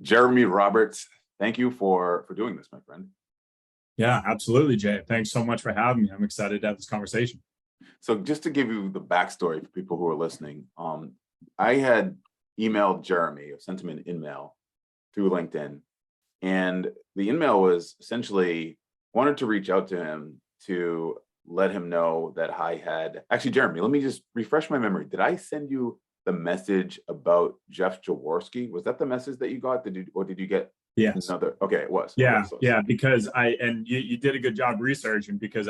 Jeremy Roberts, thank you for doing this, my friend. Yeah, absolutely, Jay. Thanks so much for having me. I'm excited to have this conversation. So just to give you the backstory for people who are listening, I had emailed Jeremy, or sent him an email through LinkedIn, and the email was essentially wanted to reach out to him to let him know that I had actually, Jeremy, let me just refresh my memory. Did I send you the message about Jeff Jaworski? Was that the message that you got? Did you get Yes. another? Okay, it was. Yeah, Okay, so yeah, because you did a good job researching because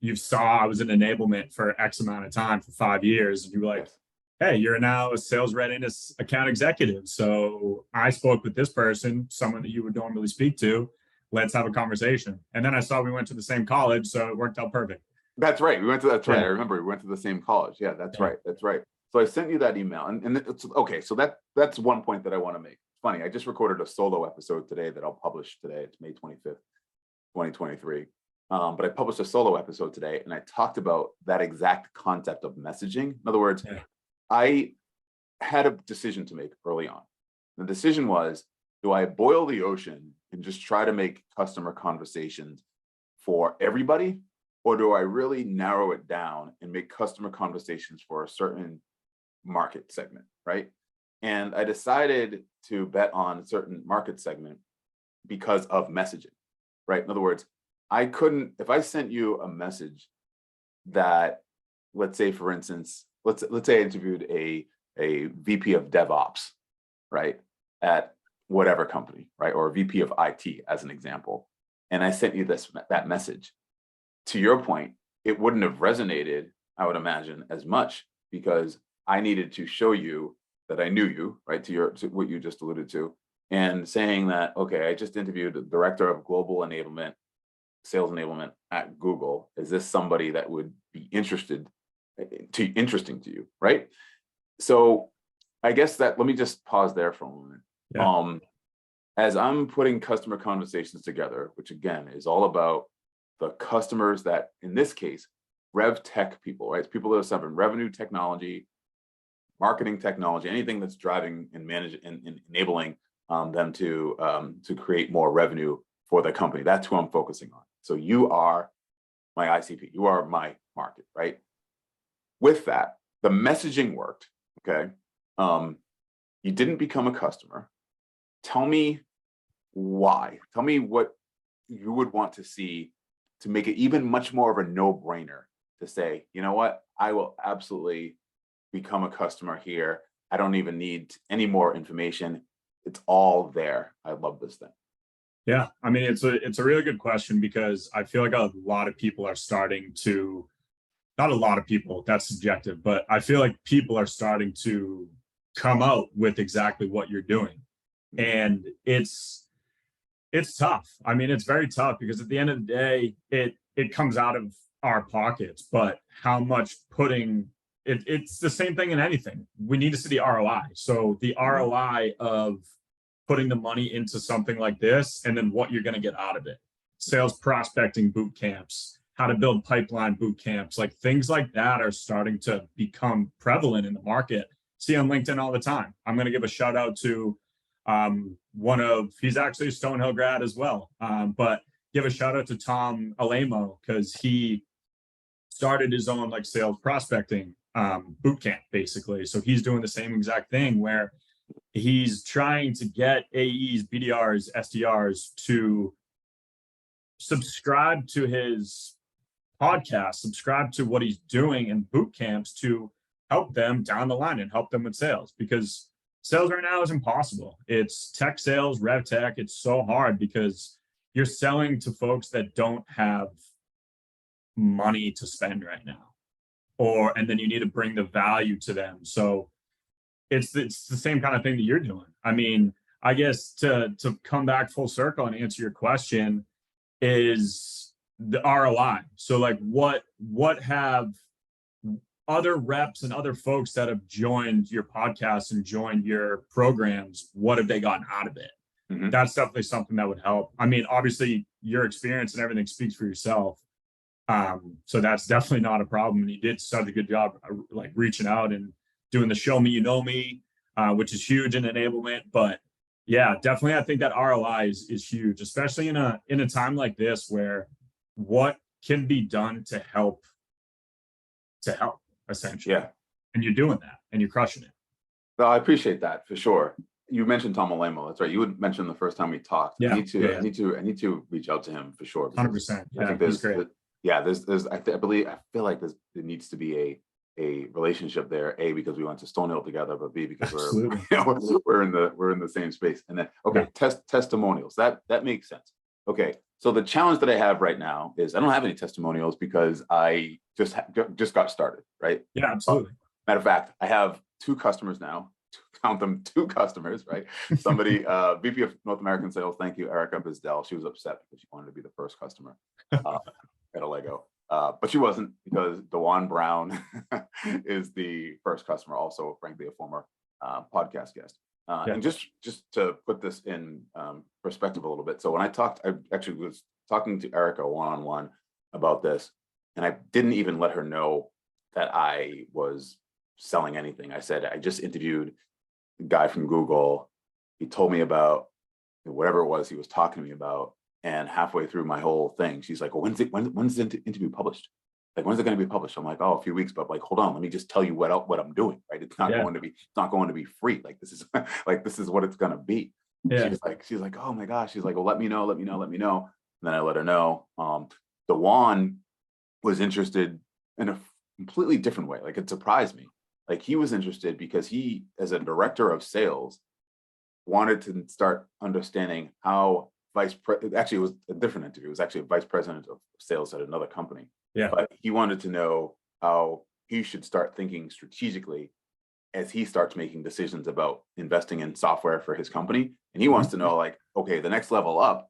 you saw I was in enablement for X amount of time for 5 years, and you were like, yes. hey, you're now a sales readiness account executive. So I spoke with this person, someone that you would normally speak to. Let's have a conversation. And then I saw we went to the same college, so it worked out perfect. That's right. That's right. Yeah. I remember we went to the same college. Yeah, that's Yeah. right. That's right. So I sent you that email, and it's okay. So that's one point that I want to make. It's funny. I just recorded a solo episode today that I'll publish today. It's May 25th, 2023. But I published a solo episode today, and I talked about that exact concept of messaging. In other words, Yeah. I had a decision to make early on. The decision was, do I boil the ocean and just try to make customer conversations for everybody? Or do I really narrow it down and make customer conversations for a certain market segment, right? And I decided to bet on a certain market segment because of messaging, right? In other words, I couldn't, if I sent you a message that, let's say, for instance, let's say I interviewed a VP of DevOps, right, at whatever company, right, or a VP of IT as an example, and I sent you that message. To your point, it wouldn't have resonated, I would imagine, as much because I needed to show you that I knew you, right, to what you just alluded to, and saying that, okay, I just interviewed the director of global enablement, sales enablement at Google. Is this somebody that would be interesting to you, right? So I guess that, let me just pause there for a moment. Yeah. As I'm putting customer conversations together, which again is all about the customers that, in this case, rev tech people, right? It's people that are selling revenue technology, marketing technology, anything that's driving and managing and enabling them to create more revenue for the company. That's who I'm focusing on. So you are my ICP, you are my market, right? With that, the messaging worked, okay? You didn't become a customer. Tell me why. Tell me what you would want to see to make it even much more of a no-brainer to say, you know what, I will absolutely become a customer here. I don't even need any more information. It's all there. I love this thing. Yeah, I mean, it's a really good question because I feel like a lot of people are starting to, not a lot of people, that's subjective, but I feel like people are starting to come out with exactly what you're doing. And it's tough. I mean, it's very tough because at the end of the day, it comes out of our pockets, but how much it's the same thing in anything. We need to see the ROI. So the ROI of putting the money into something like this and then what you're going to get out of it. Sales prospecting boot camps, how to build pipeline boot camps, like things like that are starting to become prevalent in the market. See on LinkedIn all the time. I'm going to give a shout out to he's actually a Stonehill grad as well, but give a shout out to Tom Alamo because he started his own like sales prospecting boot camp basically. So he's doing the same exact thing where he's trying to get AEs, BDRs, SDRs to subscribe to his podcast, subscribe to what he's doing in boot camps to help them down the line and help them with sales, because sales right now is impossible. It's tech sales, rev tech. It's so hard because you're selling to folks that don't have money to spend right now, and then you need to bring the value to them. So it's the same kind of thing that you're doing. I mean, I guess to come back full circle and answer your question is the ROI. So like what have other reps and other folks that have joined your podcast and joined your programs, what have they gotten out of it? Mm-hmm. That's definitely something that would help. I mean, obviously your experience and everything speaks for yourself. So that's definitely not a problem. And you did such a good job like reaching out and doing the show me, you know me, which is huge in enablement. But Yeah, definitely. I think that ROI is huge, especially in a time like this where what can be done to help essentially. Yeah. And you're doing that and you're crushing it. No, I appreciate that for sure. You mentioned Tom Alemo. That's right. You would mention the first time we talked. Yeah. I need to reach out to him for sure. Because 100%. I Yeah, think he's great. I feel like there needs to be a relationship there. A, because we went to Stonehill together, but B, because Absolutely. we're in the same space. And then okay, testimonials. That makes sense. Okay. So the challenge that I have right now is I don't have any testimonials because I just got started, right? Yeah, absolutely. Matter of fact, I have 2 customers now. Count them, 2 customers, right? Somebody, VP of North American Sales, thank you, Erica Bizdell. She was upset because she wanted to be the first customer at a Lego. But she wasn't, because Dewan Brown is the first customer, also, frankly, a former podcast guest. And just to put this in perspective a little bit. So when I actually was talking to Erica one-on-one about this, and I didn't even let her know that I was selling anything. I said, I just interviewed a guy from Google. He told me about whatever it was he was talking to me about. And halfway through my whole thing, she's like, well, when's the interview published? Like, when's it going to be published? I'm like, oh, a few weeks, but like, hold on, let me just tell you what I'm doing, right? It's not going to be free. Like, this is this is what it's going to be. Yeah. She's like, oh my gosh. She's like, well, let me know. And then I let her know. Dewan was interested in a completely different way. Like, it surprised me. Like, he was interested because he, as a director of sales, wanted to start understanding how actually, it was a different interview. It was actually a vice president of sales at another company. Yeah. But he wanted to know how he should start thinking strategically as he starts making decisions about investing in software for his company. And he wants to know, like, okay, the next level up,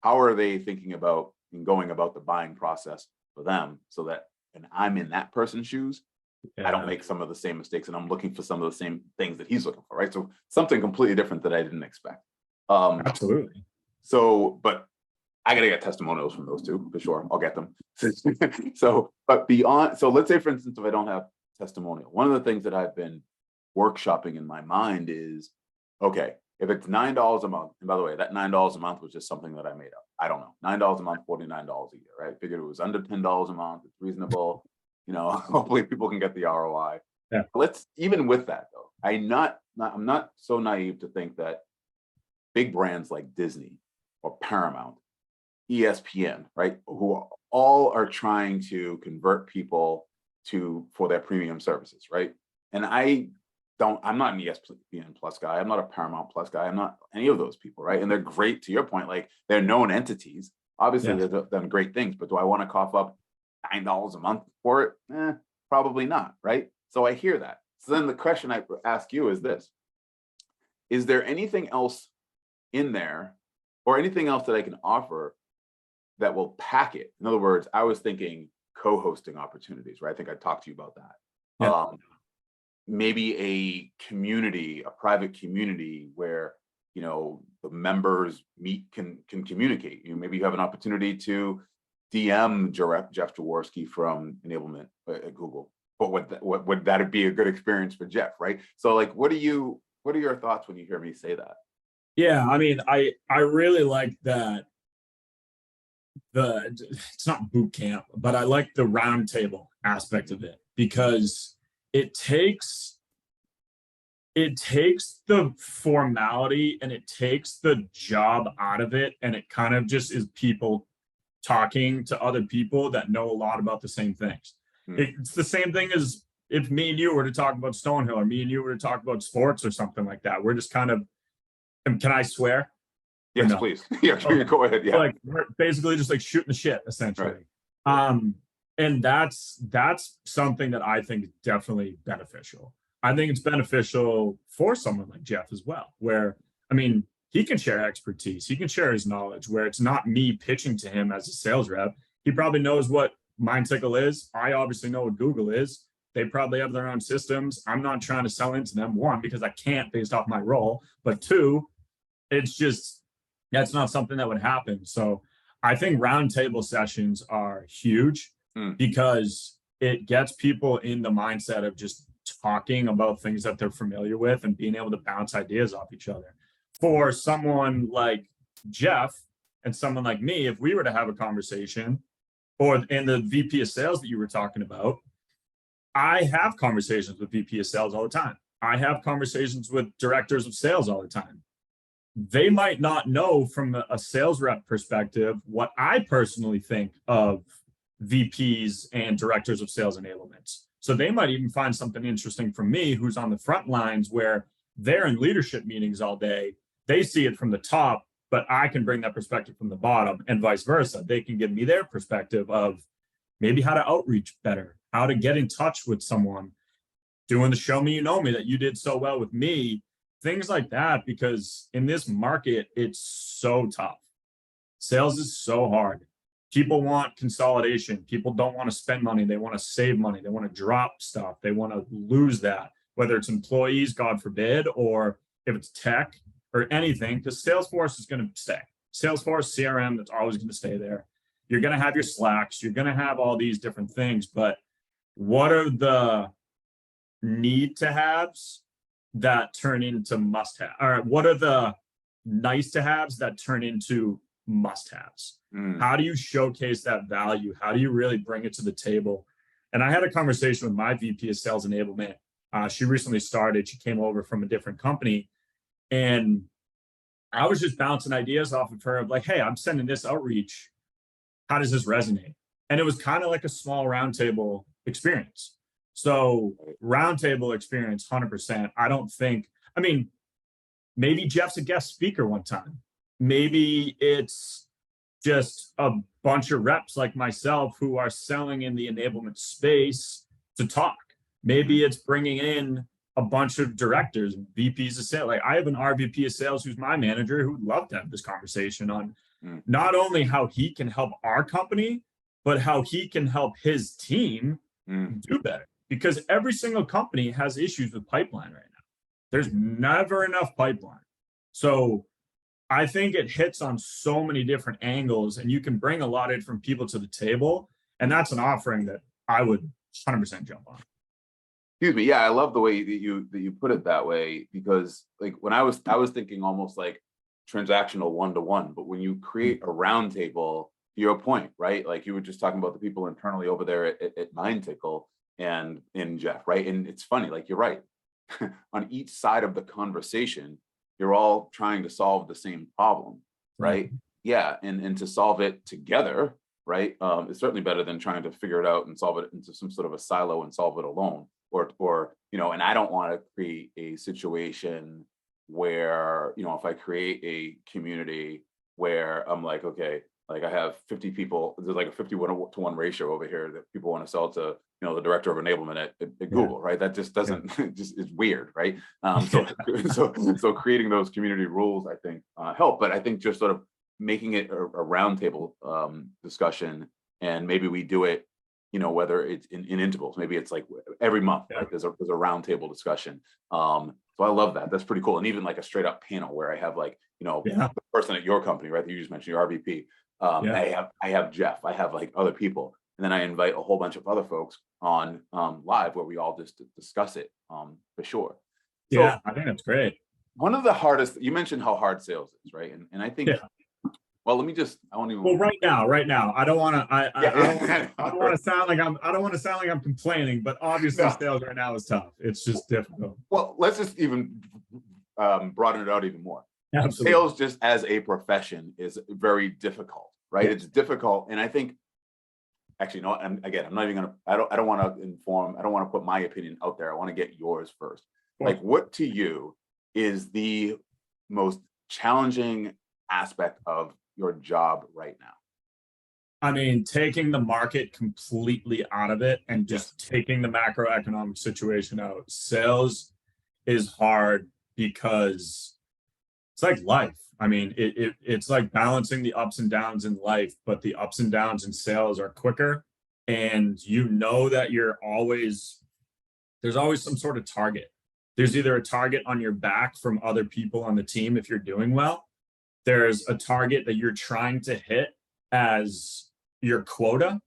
how are they thinking about and going about the buying process for them, so that when I'm in that person's shoes, I don't make some of the same mistakes, and I'm looking for some of the same things that he's looking for, right? So something completely different that I didn't expect. Absolutely. So, but I gotta get testimonials from those 2 for sure. I'll get them. So, but beyond, so let's say, for instance, if I don't have testimonial, one of the things that I've been workshopping in my mind is, okay, if it's $9 a month, and by the way, that $9 a month was just something that I made up. I don't know, $9 a month, $49 a year, right? I figured it was under $10 a month. It's reasonable. Hopefully people can get the ROI. Yeah. Let's, even with that though, I'm not so naive to think that big brands like Disney or Paramount, ESPN, right, who all are trying to convert people for their premium services, right? And I'm not an ESPN Plus guy. I'm not a Paramount Plus guy. I'm not any of those people, right? And they're great, to your point, like, they're known entities. Obviously, they've done great things, but do I want to cough up $9 a month for it? Probably not, right? So I hear that. So then the question I ask you is this: is there anything else in there, or anything else that I can offer that will pack it? In other words, I was thinking co-hosting opportunities, right? I think I talked to you about that. Yeah. Maybe a community, a private community where, the members can communicate. Maybe you have an opportunity to DM Jeff Jaworski from enablement at Google. But would that be a good experience for Jeff, right? So, like, what are your thoughts when you hear me say that? Yeah, I mean, I really like that. It's not boot camp, but I like the roundtable aspect of it, because it takes the formality and it takes the job out of it, and it kind of just is people talking to other people that know a lot about the same things. It's the same thing as if me and you were to talk about Stonehill, or me and you were to talk about sports or something like that. We're just kind of, can I swear? Yes, please. Yeah, okay. Go ahead. Yeah. Like, we're basically just like shooting the shit, essentially. Right. And that's something that I think is definitely beneficial. I think it's beneficial for someone like Jeff as well, where, I mean, he can share expertise, he can share his knowledge, where it's not me pitching to him as a sales rep. He probably knows what MindCycle is. I obviously know what Google is. They probably have their own systems. I'm not trying to sell into them, 1, because I can't based off my role, but 2, it's just, that's not something that would happen. So I think roundtable sessions are huge, because it gets people in the mindset of just talking about things that they're familiar with and being able to bounce ideas off each other. for someone like Jeff and someone like me, if we were to have a conversation, or in the VP of sales that you were talking about, I have conversations with VP of sales all the time. I have conversations with directors of sales all the time. They might not know from a sales rep perspective what I personally think of VPs and directors of sales enablements. So they might even find something interesting from me, who's on the front lines where they're in leadership meetings all day. They see it from the top, but I can bring that perspective from the bottom, and vice versa. They can give me their perspective of maybe how to outreach better, how to get in touch with someone, doing the show me, you know me that you did so well with me, things like that. Because in this market, it's so tough. Sales is so hard. People want consolidation. People don't want to spend money. They want to save money. They want to drop stuff. They want to lose that, whether it's employees, God forbid, or if it's tech or anything, because Salesforce is going to stay. Salesforce, CRM, that's always going to stay there. You're going to have your Slacks. You're going to have all these different things. But what are the need to haves that turn into must have? Or what are the nice to haves that turn into must haves? How do you showcase that value? How do you really bring it to the table? And I had a conversation with my VP of sales enablement. She recently started. She came over from a different company, and I was just bouncing ideas off of her of like, hey, I'm sending this outreach. How does this resonate? And it was kind of like a small roundtable experience. So roundtable experience, 100%. I don't think, I mean, maybe Jeff's a guest speaker one time. Maybe it's just a bunch of reps like myself who are selling in the enablement space to talk. Maybe it's bringing in a bunch of directors, VPs of sales. Like I have an RVP of sales who's my manager who would love to have this conversation on not only how he can help our company, but how he can help his team do better. Because every single company has issues with pipeline right now. There's never enough pipeline. So I think it hits on so many different angles, and you can bring a lot of different people to the table. And that's an offering that I would 100% jump on. Excuse me. Yeah, I love the way that you put it that way, because like when I was thinking almost like transactional one-to-one, but when you create a round table, to your point, right? Like you were just talking about the people internally over there at Mind Tickle and in Jeff, right? And it's funny, like you're right. On each side of the conversation, you're all trying to solve the same problem, right? Yeah, and to solve it together, right? It's certainly better than trying to figure it out and solve it into some sort of a silo and solve it alone. Or you know, and I don't want to create a situation where, you know, if I create a community where I'm like, okay, like I have 50 people, there's like a 51-to-1 ratio over here that people want to sell to, you know, the director of enablement at Google, right? That just doesn't, just is weird, right? So creating those community rules, I think, help. But I think just sort of making it a roundtable discussion, and maybe we do it, you know, whether it's in intervals, maybe it's like every month, right? There's a roundtable discussion. So I love that. That's pretty cool. And even like a straight up panel where I have like, you know, the person at your company, right? That you just mentioned, your RVP. I have Jeff, I have like other people, and then I invite a whole bunch of other folks on live where we all just discuss it for sure. So, yeah, I think that's great. One of the hardest, you mentioned how hard sales is, right? And I think, well, let me just, I won't even. Well, right now, I don't want to, I don't want to sound like I'm complaining, but obviously sales right now is tough. It's just difficult. Well, let's just even broaden it out even more. Absolutely. Sales just as a profession is very difficult, right? It's difficult. And I think, actually, no, and again, I'm not even gonna, I don't want to inform, I don't want to put my opinion out there. I want to get yours first. Like, what to you is the most challenging aspect of your job right now? I mean, taking the market completely out of it and just taking the macroeconomic situation out. Sales is hard because it's like life. I mean, it's like balancing the ups and downs in life, but the ups and downs in sales are quicker. And you know that there's always some sort of target. There's either a target on your back from other people on the team if you're doing well. There's a target that you're trying to hit as your quota.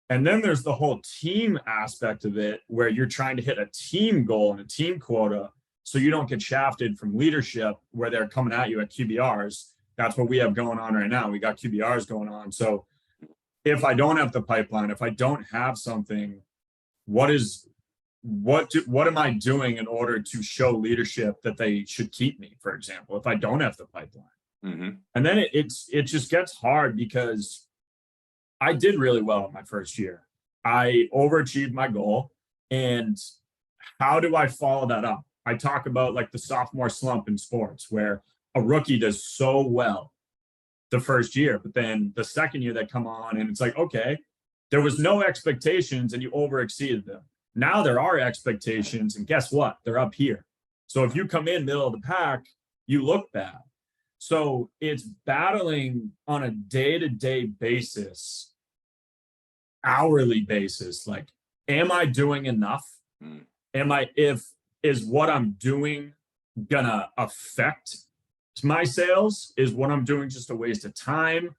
And then there's the whole team aspect of it where you're trying to hit a team goal and a team quota so you don't get shafted from leadership where they're coming at you at QBRs. That's what we have going on right now. We got QBRs going on. So if I don't have the pipeline, if I don't have something, what am I doing in order to show leadership that they should keep me, for example, if I don't have the pipeline? And then it just gets hard because I did really well in my first year. I overachieved my goal. And how do I follow that up? I talk about like the sophomore slump in sports where a rookie does so well the first year, but then the second year they come on and it's like, okay, there was no expectations and you over exceeded them. Now there are expectations, and guess what? They're up here. So if you come in middle of the pack, you look bad. So it's battling on a day-to-day basis, hourly basis. Like, am I doing enough? Is what I'm doing gonna affect my sales? Is what I'm doing just a waste of time?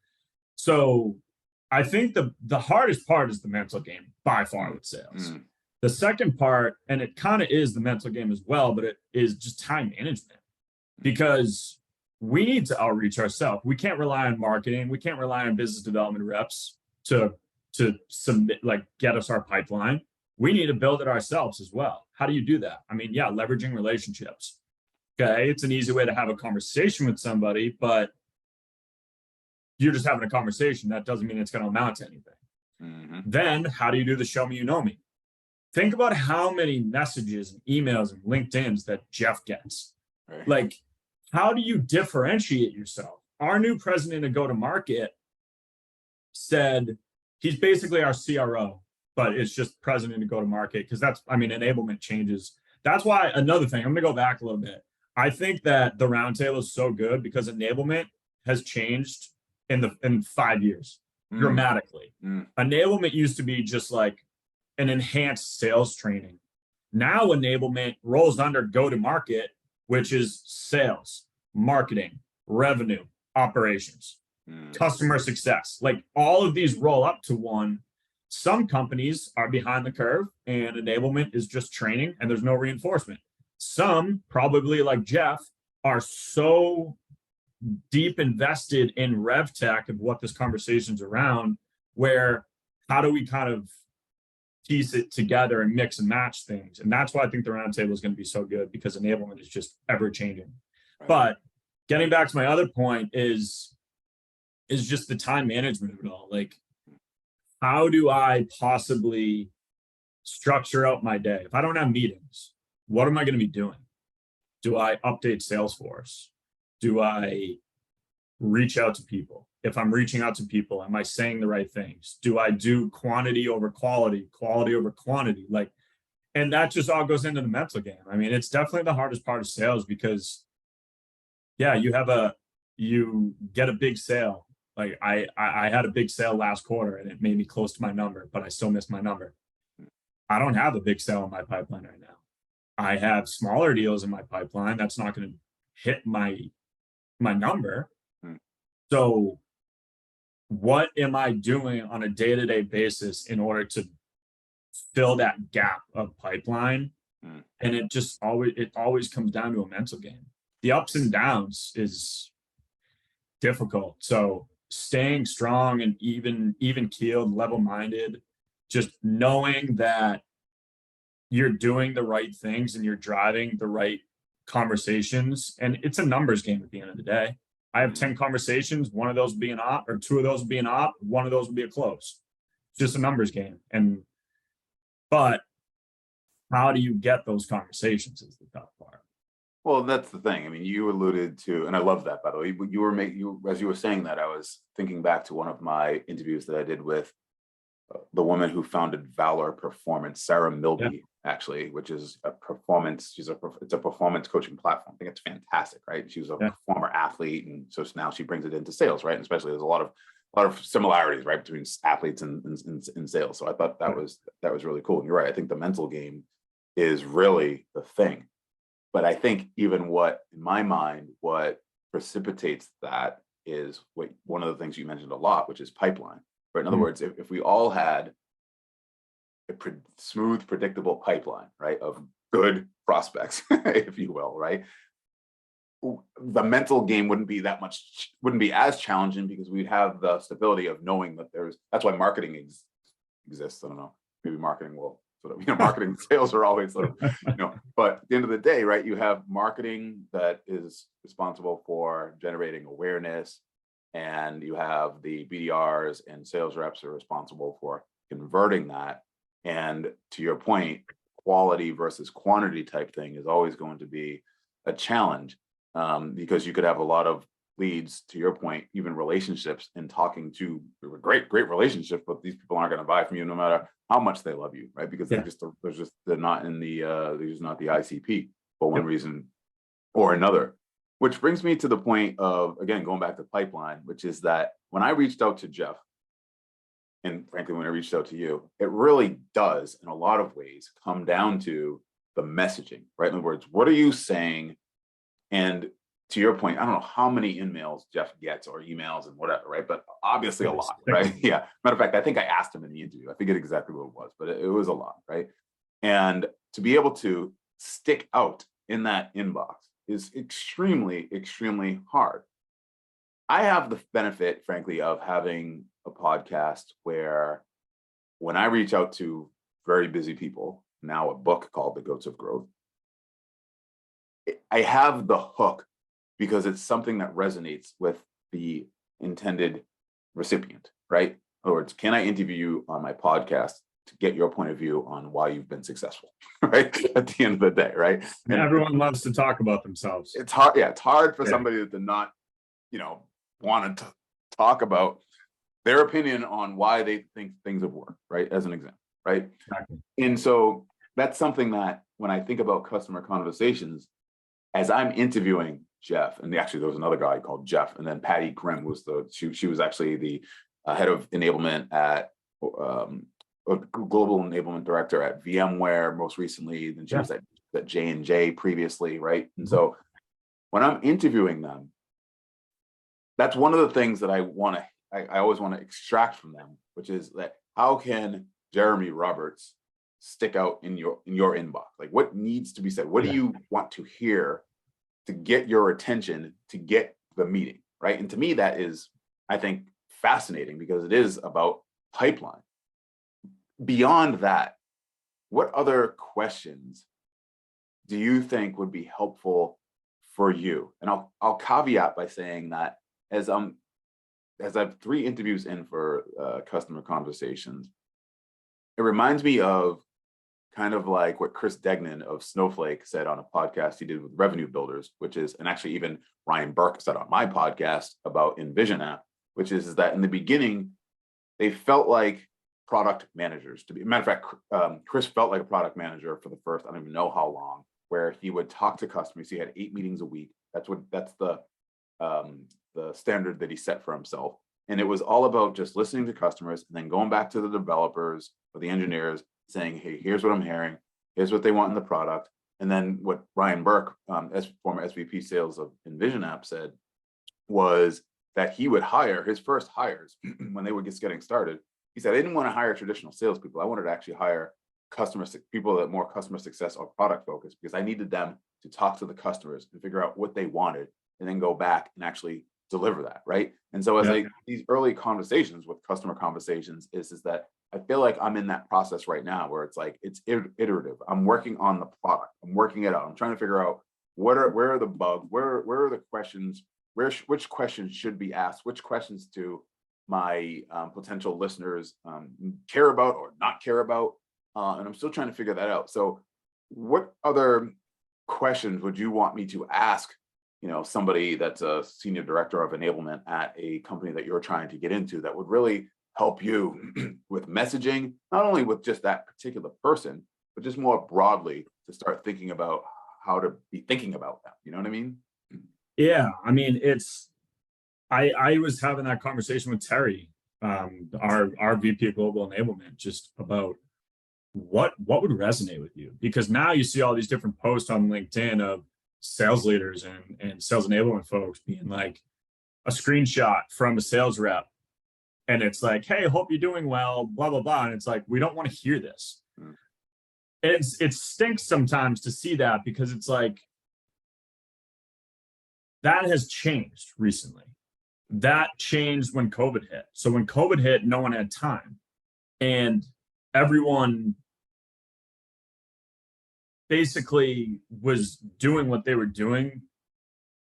So I think the hardest part is the mental game by far with sales. The second part, and it kind of is the mental game as well, but it is just time management, because we need to outreach ourselves. We can't rely on marketing. We can't rely on business development reps to submit, like, get us our pipeline. We need to build it ourselves as well. How do you do that? I mean, yeah, leveraging relationships. Okay, it's an easy way to have a conversation with somebody, but you're just having a conversation. That doesn't mean it's going to amount to anything. Then how do you do the show me, you know me? Think about how many messages and emails and LinkedIns that Jeff gets. Right. Like, how do you differentiate yourself? Our new president of go-to-market said he's basically our CRO, but it's just president of go-to-market, because that's, I mean, enablement changes. That's why, another thing, I'm going to go back a little bit. I think that the roundtable is so good because enablement has changed in 5 years dramatically. Enablement used to be just like an enhanced sales training. Now enablement rolls under go-to-market, which is sales, marketing, revenue, operations, customer success. Like, all of these roll up to one. Some companies are behind the curve and enablement is just training and there's no reinforcement. Some, probably like Jeff, are so deep invested in rev tech of what this conversation's around, where how do we kind of piece it together and mix and match things? And that's why I think the roundtable is going to be so good, because enablement is just ever changing. Right. But getting back to my other point is just the time management of it all. Like, how do I possibly structure out my day? If I don't have meetings, what am I going to be doing? Do I update Salesforce? Do I reach out to people? If I'm reaching out to people, am I saying the right things? Do I do quantity over quality, quality over quantity? Like, and that just all goes into the mental game. I mean, it's definitely the hardest part of sales, because yeah, you get a big sale. Like, I had a big sale last quarter and it made me close to my number, but I still missed my number. I don't have a big sale in my pipeline right now. I have smaller deals in my pipeline. That's not going to hit my number. So what am I doing on a day-to-day basis in order to fill that gap of pipeline? And it always comes down to a mental game. The ups and downs is difficult. So staying strong and even keeled, level-minded, just knowing that you're doing the right things and you're driving the right conversations. And it's a numbers game at the end of the day. I have 10 conversations. One of those will be an op, or 2 of those will be an op. One of those will be a close. It's just a numbers game. But how do you get those conversations is the tough part. Well, that's the thing. I mean, you alluded to, and I love that, by the way, as you were saying that, I was thinking back to one of my interviews that I did with the woman who founded Valor Performance, Sarah Milby, actually, which is a performance. It's a performance coaching platform. I think it's fantastic, right? She was a former athlete, and so now she brings it into sales, right? And especially there's a lot of similarities, right, between athletes and sales. So I thought that was really cool. And you're right. I think the mental game is really the thing. But I think even in my mind, what precipitates that is one of the things you mentioned a lot, which is pipeline. Right? In other words, if we all had a smooth, predictable pipeline, right, of good prospects, if you will, right? The mental game wouldn't be as challenging because we'd have the stability of knowing that that's why marketing exists. I don't know, maybe marketing will sort of, marketing and sales are always sort of, but at the end of the day, right, you have marketing that is responsible for generating awareness, and you have the BDRs and sales reps are responsible for converting that. And to your point, quality versus quantity type thing is always going to be a challenge, because you could have a lot of leads, to your point, even relationships, and talking to great relationship, but these people aren't going to buy from you no matter how much they love you, right? Because they're not in the they're just not the ICP for one reason or another. Which brings me to the point of, again, going back to pipeline, which is that when I reached out to Jeff, and frankly, when I reached out to you, it really does, in a lot of ways, come down to the messaging, right? In other words, what are you saying? And to your point, I don't know how many emails Jeff gets or emails and whatever, right? But obviously a lot, right? Yeah. Matter of fact, I think I asked him in the interview. I forget exactly what it was, but it was a lot, right? And to be able to stick out in that inbox is extremely, extremely hard. I have the benefit, frankly, of having a podcast where when I reach out to very busy people, now a book called The Goats of Growth, I have the hook because it's something that resonates with the intended recipient, right? In other words, can I interview you on my podcast to get your point of view on why you've been successful, right? At the end of the day, right? And everyone loves to talk about themselves. It's hard. Yeah, it's hard for somebody to not, want to talk about their opinion on why they think things have worked, right? As an example, right? Exactly. And so that's something that when I think about customer conversations, as I'm interviewing Jeff, and actually there was another guy called Jeff, and then Patty Grimm was she was actually the head of enablement at global enablement director at VMware most recently. Then she was at J&J previously, right? And so when I'm interviewing them, that's one of the things that I always want to extract from them, which is that how can Jeremy Roberts stick out in your inbox? Like, what needs to be said? What do you want to hear to get your attention to get the meeting, right? And to me, that is, I think, fascinating because it is about pipeline. Beyond that, what other questions do you think would be helpful for you? And I'll caveat by saying that as I've 3 interviews in for customer conversations, it reminds me of kind of like what Chris Degnan of Snowflake said on a podcast he did with Revenue Builders, which is, and actually even Ryan Burke said on my podcast about Envision app, which is that in the beginning, they felt like product managers. Matter of fact, Chris felt like a product manager for the first, I don't even know how long, where he would talk to customers. He had 8 meetings a week. That's the standard that he set for himself. And it was all about just listening to customers and then going back to the developers or the engineers saying, hey, here's what I'm hearing. Here's what they want in the product. And then what Ryan Burke, as former SVP sales of Envision app, said was that he would hire his first hires when they were just getting started. He said, I didn't want to hire traditional salespeople. I wanted to actually hire people that are more customer success or product focused, because I needed them to talk to the customers and figure out what they wanted and then go back and actually deliver that, right? And so as these early conversations with customer conversations is that I feel like I'm in that process right now where it's like, it's iterative. I'm working on the product. I'm working it out. I'm trying to figure out where are the bugs, where are the questions, which questions should be asked, which questions do my potential listeners care about or not care about. And I'm still trying to figure that out. So what other questions would you want me to ask somebody that's a senior director of enablement at a company that you're trying to get into that would really help you with messaging, not only with just that particular person, but just more broadly to start thinking about how to be thinking about them. You know what I mean? Yeah. I mean, I was having that conversation with Terry, our VP of Global Enablement, just about what would resonate with you, because now you see all these different posts on LinkedIn of sales leaders and sales enablement folks being like a screenshot from a sales rep, and it's like, hey, hope you're doing well, blah blah blah, and it's like, we don't want to hear this. it stinks sometimes to see that, because it's like, that has changed recently. That changed when COVID hit. So when COVID hit, no one had time, and everyone basically was doing what they were doing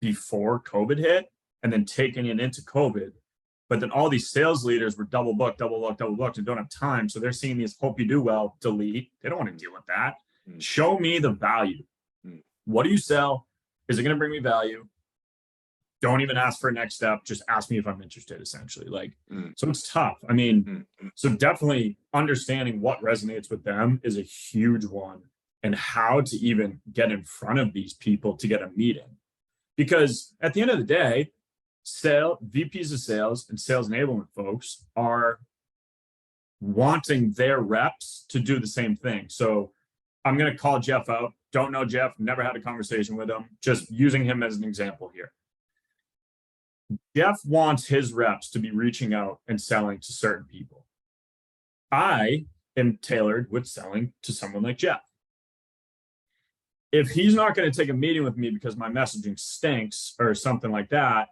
before COVID hit, and then taking it into COVID. But then all these sales leaders were double booked, and don't have time. So they're seeing these hope you do well, delete. They don't want to deal with that. Show me the value. What do you sell? Is it going to bring me value? Don't even ask for a next step. Just ask me if I'm interested, essentially. Like, so it's tough. I mean, so definitely understanding what resonates with them is a huge one, and how to even get in front of these people to get a meeting. Because at the end of the day, VPs of sales and sales enablement folks are wanting their reps to do the same thing. So I'm going to call Jeff out. Don't know Jeff, never had a conversation with him, just using him as an example here. Jeff wants his reps to be reaching out and selling to certain people. I am tailored with selling to someone like Jeff. If he's not going to take a meeting with me because my messaging stinks or something like that,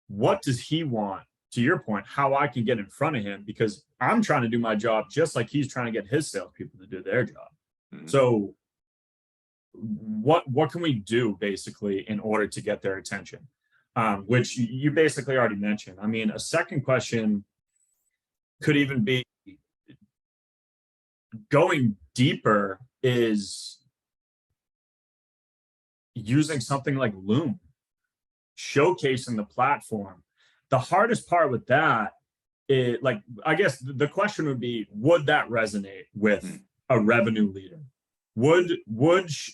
what does he want? To your point, how I can get in front of him, because I'm trying to do my job just like he's trying to get his salespeople to do their job. So what can we do basically in order to get their attention? Which you basically already mentioned. I mean, a second question could even be, going deeper is using something like Loom, showcasing the platform. The hardest part with that is, like, I guess the question would be, would that resonate with a revenue leader? Would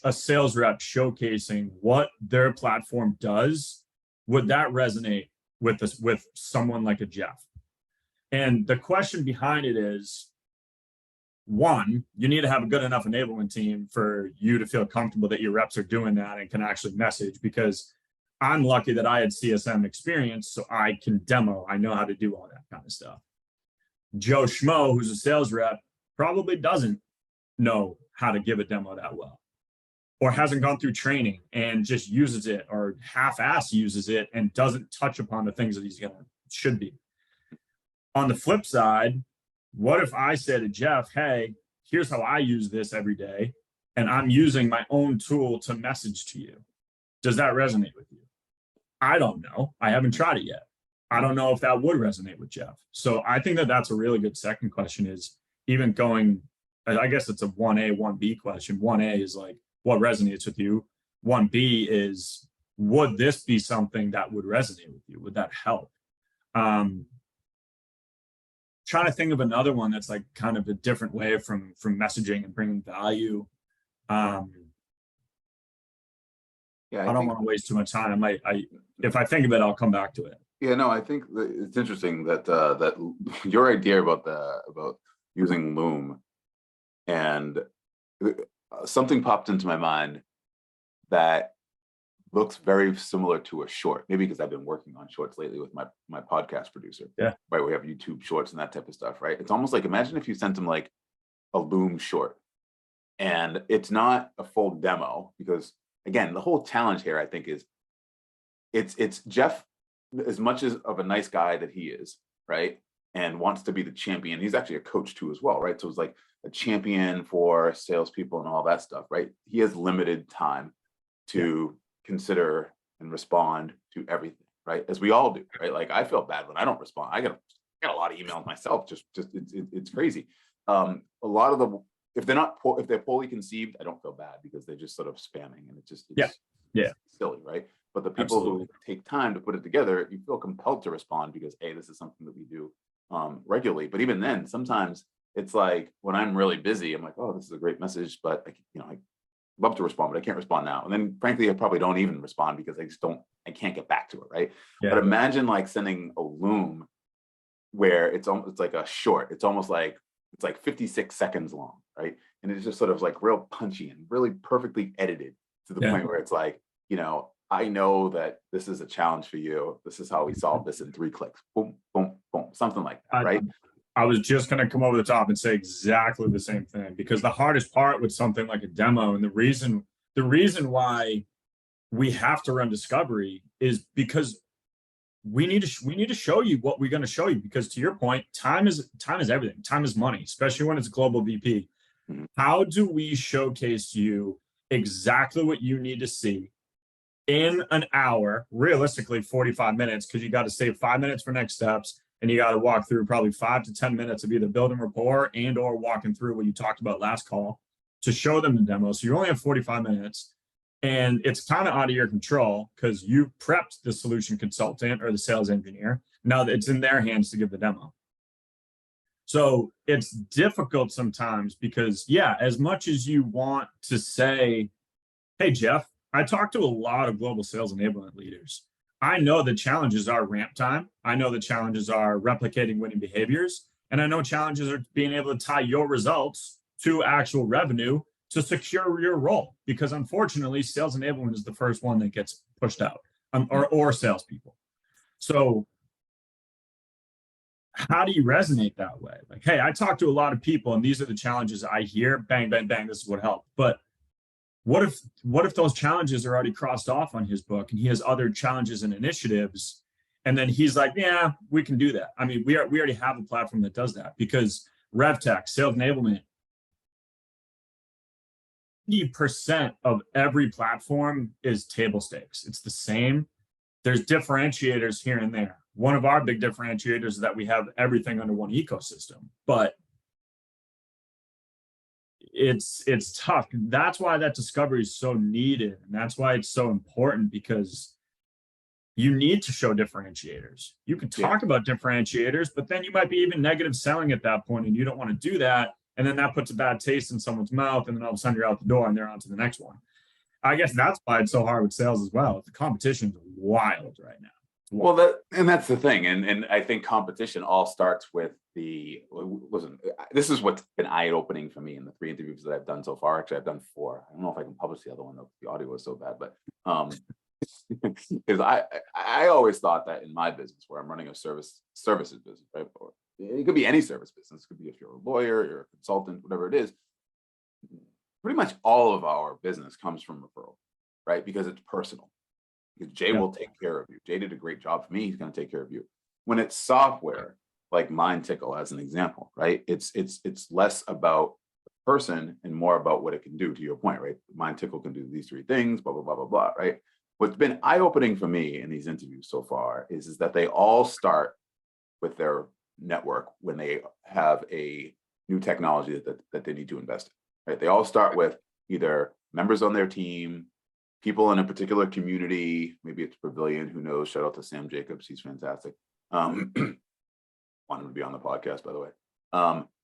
a sales rep showcasing what their platform does, would that resonate with someone like a Jeff? And the question behind it is, one, you need to have a good enough enablement team for you to feel comfortable that your reps are doing that and can actually message, because I'm lucky that I had CSM experience, so I can demo. I know how to do all that kind of stuff. Joe Schmo, who's a sales rep, probably doesn't know how to give a demo that well, or hasn't gone through training and just uses it, or half-ass uses it and doesn't touch upon the things that should be. On the flip side, what if I said to Jeff, hey, here's how I use this every day, and I'm using my own tool to message to you. Does that resonate with you? I don't know. I haven't tried it yet. I don't know if that would resonate with Jeff. So I think that that's a really good second question, is even going, I guess it's a 1A, 1B question. 1A is like, what resonates with you? 1B is, would this be something that would resonate with you? Would that help? Trying to think of another one that's like kind of a different way from messaging and bringing value. Yeah, I don't want to waste too much time. If I think of it, I'll come back to it. Yeah, no, I think it's interesting that that your idea about using Loom, and something popped into my mind that looks very similar to a short, maybe because I've been working on shorts lately with my podcast producer. Yeah. Right. We have YouTube shorts and that type of stuff, right? It's almost like, imagine if you sent them like a Loom short, and it's not a full demo, because again, the whole challenge here, I think, is it's Jeff, as much as of a nice guy that he is, right? And wants to be the champion. He's actually a coach too as well, right? So it's like a champion for salespeople and all that stuff, right? He has limited time to consider and respond to everything, right? As we all do, right? Like, I feel bad when I don't respond. I got a lot of emails myself. Just it's crazy. A lot of the, if they're poorly conceived, I don't feel bad, because they're just sort of spamming, and it's silly, right? But the people who take time to put it together, you feel compelled to respond, because this is something that we do regularly. But even then, sometimes it's like, when I'm really busy, I'm like, oh, this is a great message, but I love to respond, but I can't respond now. And then frankly, I probably don't even respond, because I can't get back to it, right? Yeah. But imagine like sending a Loom where it's like a short. It's almost like, it's like 56 seconds long, right? And it's just sort of like real punchy and really perfectly edited to the point where it's like, I know that this is a challenge for you. This is how we solve this in 3 clicks. Boom, boom, boom, something like that, right? I was just going to come over the top and say exactly the same thing, because the hardest part with something like a demo, and the reason why we have to run discovery is because we need to show you what we're going to show you, because to your point, time is everything. Time is money, especially when it's global VP. Mhm. How do we showcase you exactly what you need to see in an hour, realistically 45 minutes, because you got to save 5 minutes for next steps, and you got to walk through probably 5 to 10 minutes of either building rapport and or walking through what you talked about last call to show them the demo. So you only have 45 minutes, and it's kind of out of your control because you prepped the solution consultant or the sales engineer. Now it's in their hands to give the demo. So it's difficult sometimes because, yeah, as much as you want to say, hey, Jeff, I talk to a lot of global sales enablement leaders. I know the challenges are ramp time. I know the challenges are replicating winning behaviors. And I know challenges are being able to tie your results to actual revenue to secure your role. Because unfortunately, sales enablement is the first one that gets pushed out, or salespeople. So how do you resonate that way? Like, hey, I talk to a lot of people and these are the challenges I hear. Bang, bang, bang. This is what helped. But what if those challenges are already crossed off on his book and he has other challenges and initiatives, and then he's like, yeah, we can do that. I mean, we already have a platform that does that, because RevTech, sales enablement, 90% of every platform is table stakes. It's the same. There's differentiators here and there. One of our big differentiators is that we have everything under one ecosystem, but it's tough. That's why that discovery is so needed, and that's why it's so important, because you need to show differentiators. You can talk about differentiators, but then you might be even negative selling at that point, and you don't want to do that, and then that puts a bad taste in someone's mouth, and then all of a sudden you're out the door and they're on to the next one. I guess that's why it's so hard with sales as well. The competition is wild right now. Well, that's the thing, and I think competition all starts with listen. This is what's been eye-opening for me in the 3 interviews that I've done so far. Actually, I've done 4. I don't know if I can publish the other one though. The audio was so bad, but because I always thought that in my business, where I'm running a services business, right? Or it could be any service business. It could be if you're a lawyer, you're a consultant, whatever it is. Pretty much all of our business comes from referral, right? Because it's personal. Because Jay will take care of you. Jay did a great job for me. He's going to take care of you. When it's software, like MindTickle as an example, right? It's less about the person and more about what it can do, to your point, right? MindTickle can do these 3 things, blah, blah, blah, blah, blah, right? What's been eye-opening for me in these interviews so far is that they all start with their network when they have a new technology that they need to invest in, right? They all start with either members on their team, people in a particular community, maybe it's Pavilion, who knows? Shout out to Sam Jacobs, he's fantastic. Want him to be on the podcast, by the way.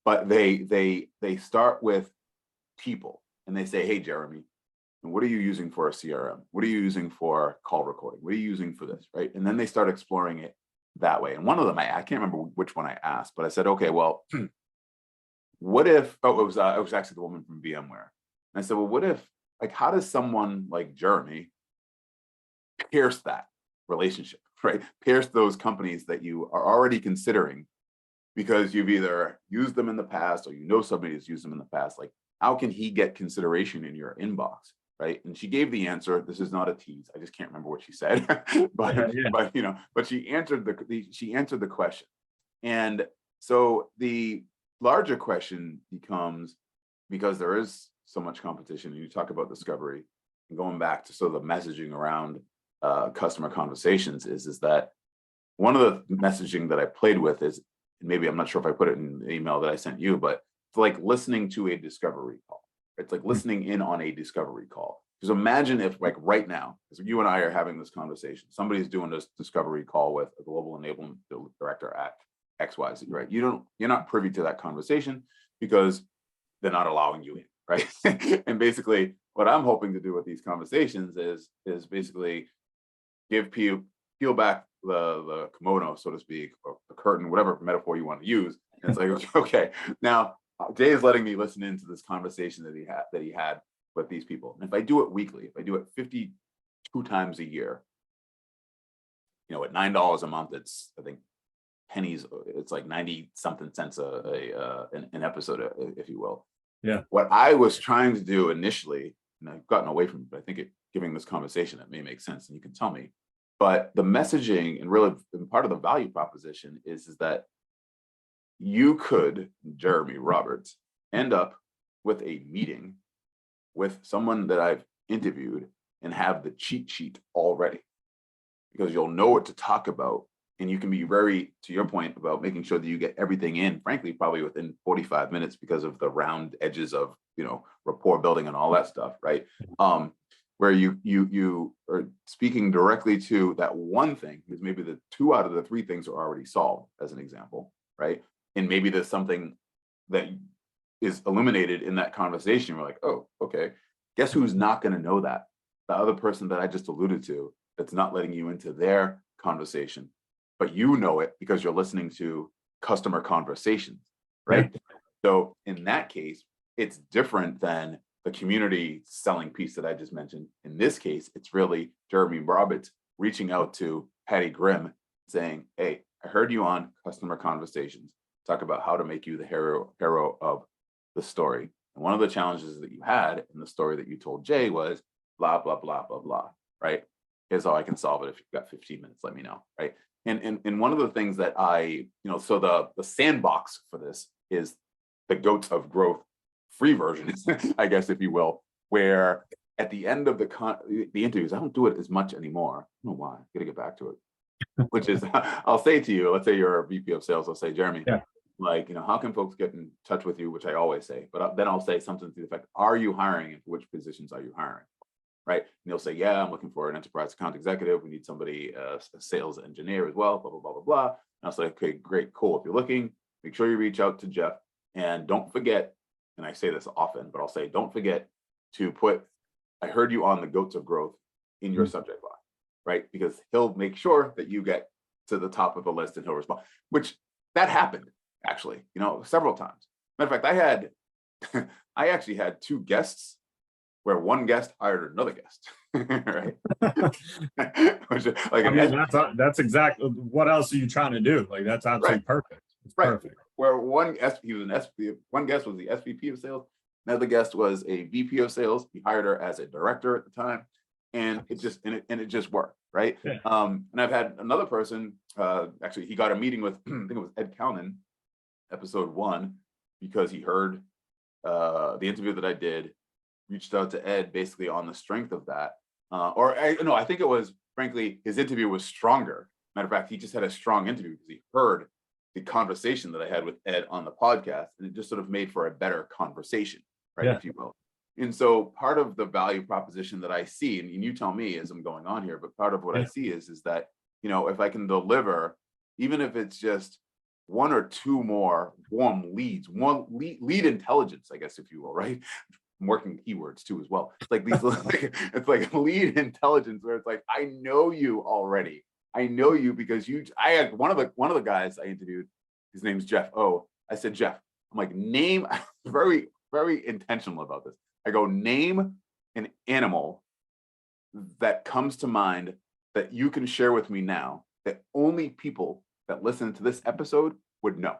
But they start with people and they say, hey, Jeremy, what are you using for a CRM? What are you using for call recording? What are you using for this, right? And then they start exploring it that way. And one of them, I can't remember which one I asked, but I said, okay, well, what if, it was actually the woman from VMware. And I said, well, what if, like, how does someone like Jeremy pierce that relationship, right? Pierce those companies that you are already considering because you've either used them in the past or you know somebody has used them in the past. Like, how can he get consideration in your inbox, right? And she gave the answer. This is not a tease. I just can't remember what she said, but she answered the question. And so the larger question becomes, because there is so much competition, and you talk about discovery and going back to sort of the messaging around customer conversations is that one of the messaging that I played with is, and maybe I'm not sure if I put it in the email that I sent you, but it's like listening to a discovery call. It's like listening in on a discovery call. Because imagine if, like, right now, because you and I are having this conversation, somebody's doing this discovery call with a global enablement director at XYZ, right? You're not privy to that conversation because they're not allowing you in, right? And basically what I'm hoping to do with these conversations is basically peel back the kimono, so to speak, or the curtain, whatever metaphor you want to use. And it's like, okay, now Jay is letting me listen into this conversation that he had with these people. And if I do it weekly, if I do it 52 times a year, at $9 a month, it's, I think, pennies. It's like 90 something cents an episode, if you will. Yeah. What I was trying to do initially, and I've gotten away from it, but I think giving this conversation, it may make sense, and you can tell me. But the messaging and really part of the value proposition is that you could, Jeremy Roberts, end up with a meeting with someone that I've interviewed and have the cheat sheet already, because you'll know what to talk about. And you can be very, to your point about making sure that you get everything in, frankly, probably within 45 minutes because of the round edges of, rapport building and all that stuff, right? Where you are speaking directly to that one thing, because maybe the 2 out of the 3 things are already solved, as an example, right? And maybe there's something that is illuminated in that conversation. We're like, oh, okay, guess who's not going to know that? The other person that I just alluded to, that's not letting you into their conversation, but you know it because you're listening to customer conversations, right? Yeah. So in that case, it's different than the community selling piece that I just mentioned. In this case, it's really Jeremy Roberts reaching out to Patty Grimm saying, hey, I heard you on Customer Conversations. Talk about how to make you the hero of the story. And one of the challenges that you had in the story that you told Jay was blah, blah, blah, blah, blah, right? Here's how I can solve it. If you've got 15 minutes, let me know, right? And one of the things that so the sandbox for this is the Goats of Growth free version, I guess, if you will, where at the end of the interviews, I don't do it as much anymore. I don't know why. I got to get back to it. Which is, I'll say to you, let's say you're a VP of sales, I'll say, Jeremy, how can folks get in touch with you? Which I always say, but then I'll say something to the effect, are you hiring, and for which positions are you hiring? Right? And they'll say, yeah, I'm looking for an enterprise account executive. We need somebody, a sales engineer as well, blah, blah, blah, blah, blah. And I'll say, okay, great, cool. If you're looking, make sure you reach out to Jeff, and don't forget, and I say this often, but I'll say, don't forget to put, I heard you on the Goats of Growth in your subject line, right? Because he'll make sure that you get to the top of the list and he'll respond, which that happened actually, several times. Matter of fact, I actually had 2 guests where one guest hired another guest, right? That's exactly, what else are you trying to do? Like, that's absolutely perfect. It's perfect. Where one guest was the SVP of sales, another guest was a VP of sales. He hired her as a director at the time, and it just worked, right? Yeah. And I've had another person, actually, he got a meeting with, I think it was Ed Calnan, episode 1, because he heard the interview that I did, reached out to Ed basically on the strength of that. I think it was, frankly, his interview was stronger. Matter of fact, he just had a strong interview because he heard the conversation that I had with Ed on the podcast, and it just sort of made for a better conversation, right? Yeah. If you will. And so part of the value proposition that I see, and you tell me as I'm going on here, but part of what I see is that, if I can deliver, even if it's just 1 or 2 more warm leads, one lead intelligence, I guess, if you will, right? I'm working keywords too as well. It's like these, it's like lead intelligence where it's like, I know you already. I know you because I had one of the guys I interviewed, his name's Jeff O. I said, Jeff, I'm like, name, very, very intentional about this. I go, name an animal that comes to mind that you can share with me now that only people that listen to this episode would know.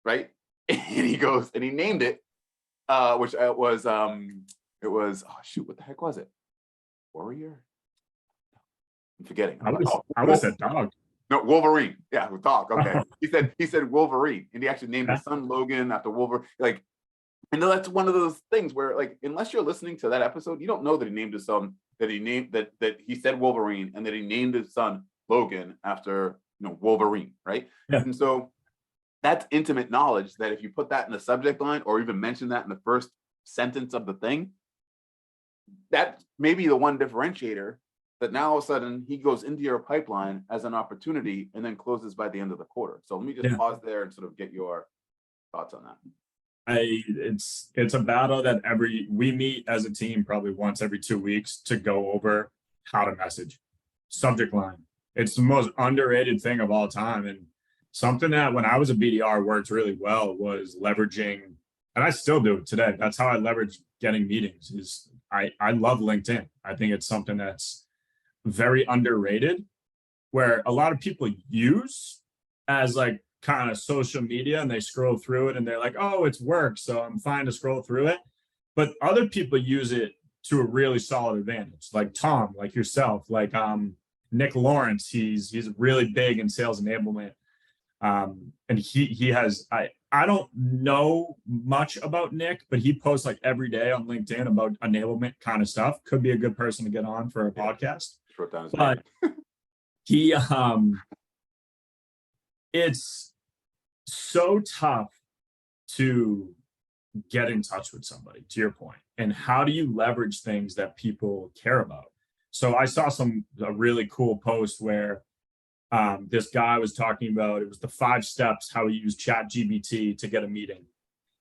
Right? And he goes, and he named it, which it was, oh shoot, what the heck was it? Warrior? I'm forgetting. I would have said dog. No, Wolverine. Yeah, dog. Okay. he said Wolverine, and he actually named his son Logan after Wolverine. Like, and that's one of those things where, like, unless you're listening to that episode, you don't know that he named his son, that he said Wolverine, and that he named his son Logan after Wolverine, right? Yeah. And so that's intimate knowledge that if you put that in the subject line or even mention that in the first sentence of the thing, that may be the one differentiator that now all of a sudden he goes into your pipeline as an opportunity and then closes by the end of the quarter. So let me just pause there and sort of get your thoughts on that. It's a battle that we meet as a team probably once every 2 weeks to go over how to message. Subject line. It's the most underrated thing of all time. And something that when I was a BDR worked really well was leveraging, and I still do it today. That's how I leverage getting meetings is I love LinkedIn. I think it's something that's very underrated, where a lot of people use, as like kind of social media, and they scroll through it and they're like, oh, it's work, so I'm fine to scroll through it. But other people use it to a really solid advantage, like Tom, like yourself, like Nick Lawrence. He's really big in sales enablement. And he has, I don't know much about Nick, but he posts like every day on LinkedIn about enablement kind of stuff. Could be a good person to get on for a podcast. Short down his But name. he it's so tough to get in touch with somebody, to your point. And how do you leverage things that people care about? So I saw a really cool post where this guy was talking about, it was the 5 steps how he used ChatGPT to get a meeting.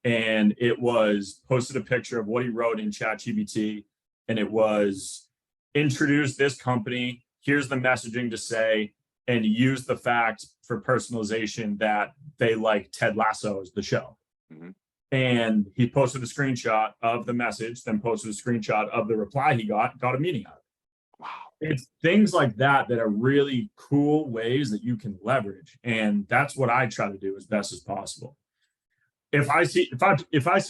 And it was posted a picture of what he wrote in ChatGPT, and it was introduce this company, here's the messaging to say, and use the fact for personalization that they like Ted Lasso's The Show. Mm-hmm. And he posted a screenshot of the message, then posted a screenshot of the reply he got a meeting out of it. Wow. It's things like that that are really cool ways that you can leverage. And that's what I try to do as best as possible. If I see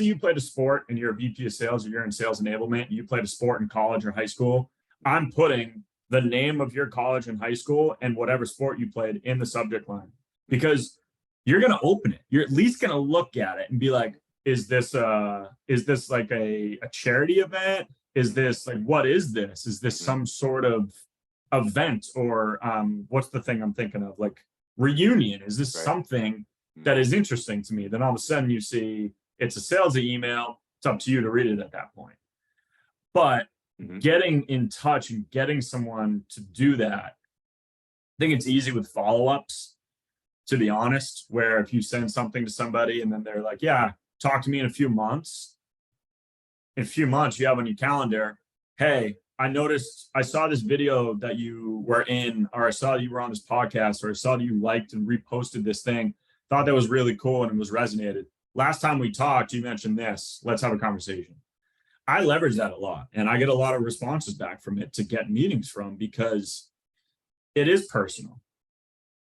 you played a sport and you're a VP of sales or you're in sales enablement, and you played a sport in college or high school, I'm putting the name of your college and high school and whatever sport you played in the subject line, because you're going to open it. You're at least going to look at it and be like, is this like a charity event? Is this like, what is this? Is this some sort of event, or what's the thing I'm thinking of? Like reunion? Is this something that is interesting to me? Then all of a sudden you see it's a salesy email. It's up to you to read it at that point. But getting in touch and getting someone to do that, I think it's easy with follow-ups, to be honest, where if you send something to somebody and then they're like, yeah, talk to me in a few months. In a few months, you have on your calendar, hey, I saw this video that you were in, or I saw that you were on this podcast, or I saw that you liked and reposted this thing. Thought that was really cool and it was resonated. Last time we talked, you mentioned this. Let's have a conversation. I leverage that a lot, and I get a lot of responses back from it to get meetings from, because it is personal.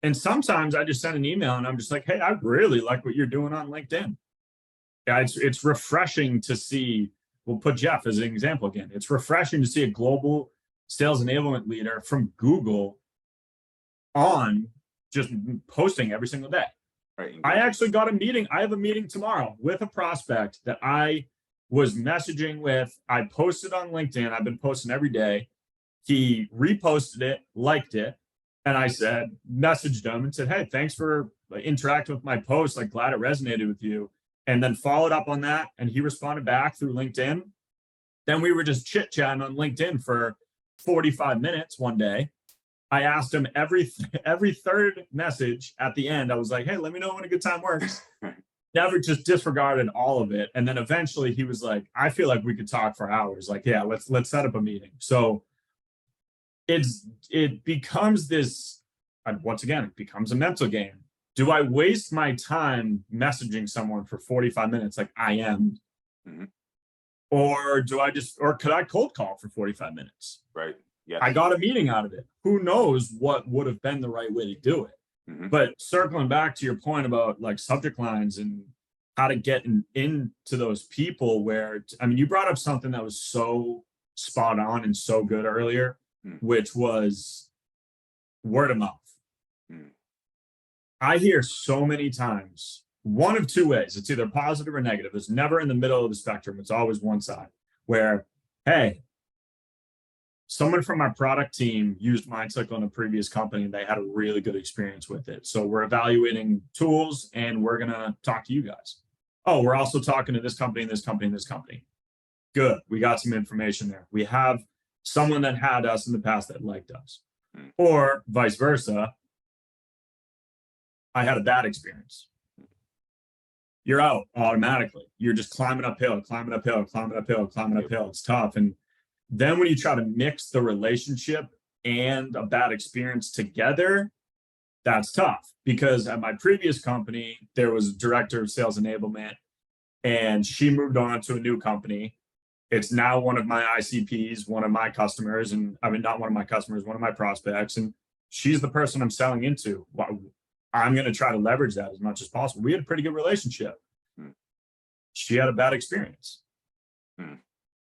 And sometimes I just send an email and I'm just like, hey, I really like what you're doing on LinkedIn. Yeah, it's refreshing to see. We'll put Jeff as an example again. It's refreshing to see a global sales enablement leader from Google on just posting every single day. Right. I actually got a meeting. I have a meeting tomorrow with a prospect that I was messaging with. I posted on LinkedIn. I've been posting every day. He reposted it, liked it. And I messaged him and said, hey, thanks for interacting with my post. Like, glad it resonated with you. And then followed up on that. And he responded back through LinkedIn. Then we were just chit-chatting on LinkedIn for 45 minutes one day. I asked him every third message at the end. I was like, hey, let me know when a good time works. Never, just disregarded all of it. And then eventually he was like, I feel like we could talk for hours. Like, yeah, let's set up a meeting. So it becomes this, once again, it becomes a mental game. Do I waste my time messaging someone for 45 minutes like I am? Mm-hmm. Or could I cold call for 45 minutes? Right. Yeah. I got a meeting out of it. Who knows what would have been the right way to do it? Mm-hmm. But circling back to your point about like subject lines and how to get into those people, where, I mean, you brought up something that was so spot on and so good earlier, which was word of mouth. I hear so many times, one of two ways. It's either positive or negative. It's never in the middle of the spectrum. It's always one side, where, hey, someone from our product team used MindCycle in a previous company and they had a really good experience with it. So we're evaluating tools and we're going to talk to you guys. Oh, we're also talking to this company, and this company, and this company. Good. We got some information there. We have someone that had us in the past that liked us. Or vice versa. I had a bad experience. You're out automatically. You're just climbing uphill. It's tough. And then when you try to mix the relationship and a bad experience together, that's tough. Because at my previous company, there was a director of sales enablement, and she moved on to a new company. It's now one of my ICPs, one of my customers, and I mean, not one of my customers, one of my prospects. And she's the person I'm selling into. I'm going to try to leverage that as much as possible. We had a pretty good relationship. Mm. She had a bad experience. Mm.